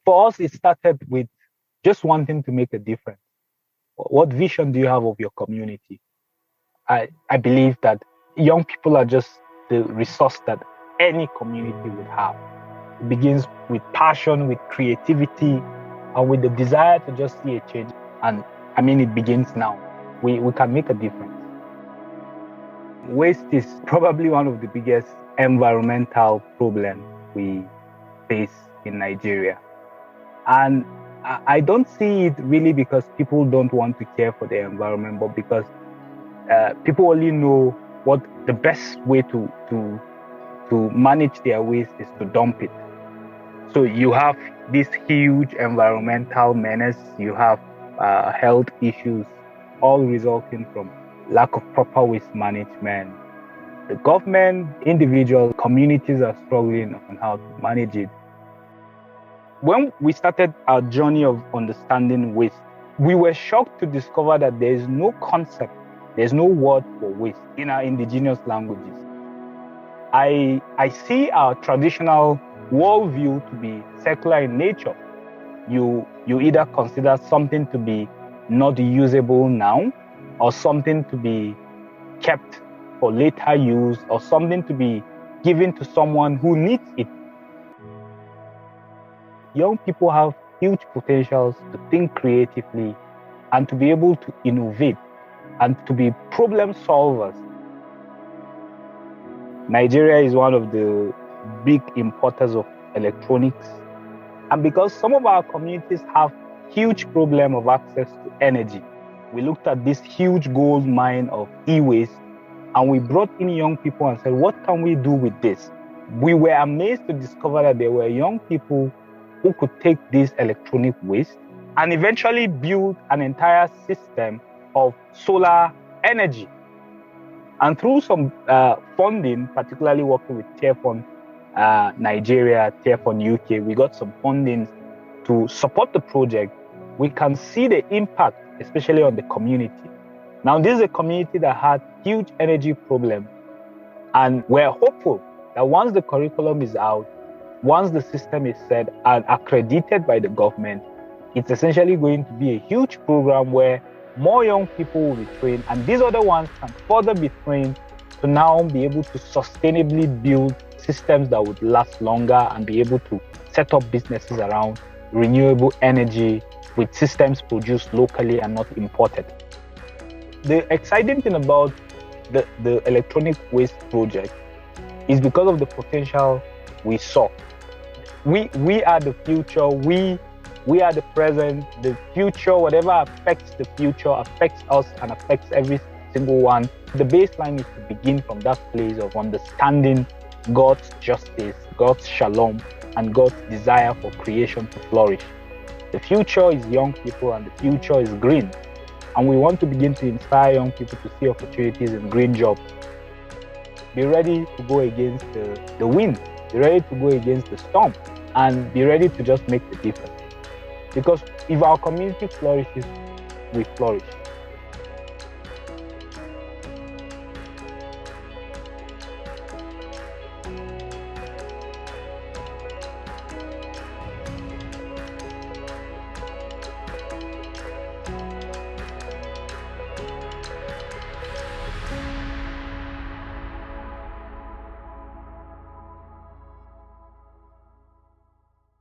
For us, it started with just wanting to make a difference. What vision do you have of your community? I believe that young people are just the resource that any community would have. It begins with passion, with creativity, and with the desire to just see a change. And I mean, it begins now. We can make a difference. Waste is probably one of the biggest environmental problems we face in Nigeria. And I don't see it really because people don't want to care for the environment, but because people only know what the best way to manage their waste is to dump it. So you have this huge environmental menace, you have health issues, all resulting from lack of proper waste management. The government, individual communities are struggling on how to manage it. When we started our journey of understanding waste, we were shocked to discover that there is no concept, there's no word for waste in our indigenous languages. I see our traditional worldview to be secular in nature. You either consider something to be not usable now, or something to be kept for later use, or something to be given to someone who needs it. Young people have huge potentials to think creatively and to be able to innovate and to be problem solvers. Nigeria is one of the big importers of electronics. And because some of our communities have huge problem of access to energy, we looked at this huge gold mine of e-waste and we brought in young people and said, what can we do with this? We were amazed to discover that there were young people who could take this electronic waste and eventually build an entire system of solar energy. And through some funding, particularly working with Tearfund Nigeria, Tearfund UK, we got some funding to support the project. We can see the impact, especially on the community. Now, this is a community that had huge energy problem, and we're hopeful that once the curriculum is out, once the system is set and accredited by the government, it's essentially going to be a huge program where more young people will be trained, and these other ones can further be trained to now be able to sustainably build systems that would last longer and be able to set up businesses around renewable energy with systems produced locally and not imported. The exciting thing about the electronic waste project is because of the potential we saw. We are the future, we are the present. The future, whatever affects the future, affects us and affects every single one. The baseline is to begin from that place of understanding God's justice, God's shalom, and God's desire for creation to flourish. The future is young people and the future is green. And we want to begin to inspire young people to see opportunities in green jobs. Be ready to go against the wind. Be ready to go against the storm. And be ready to just make the difference. Because if our community flourishes, we flourish.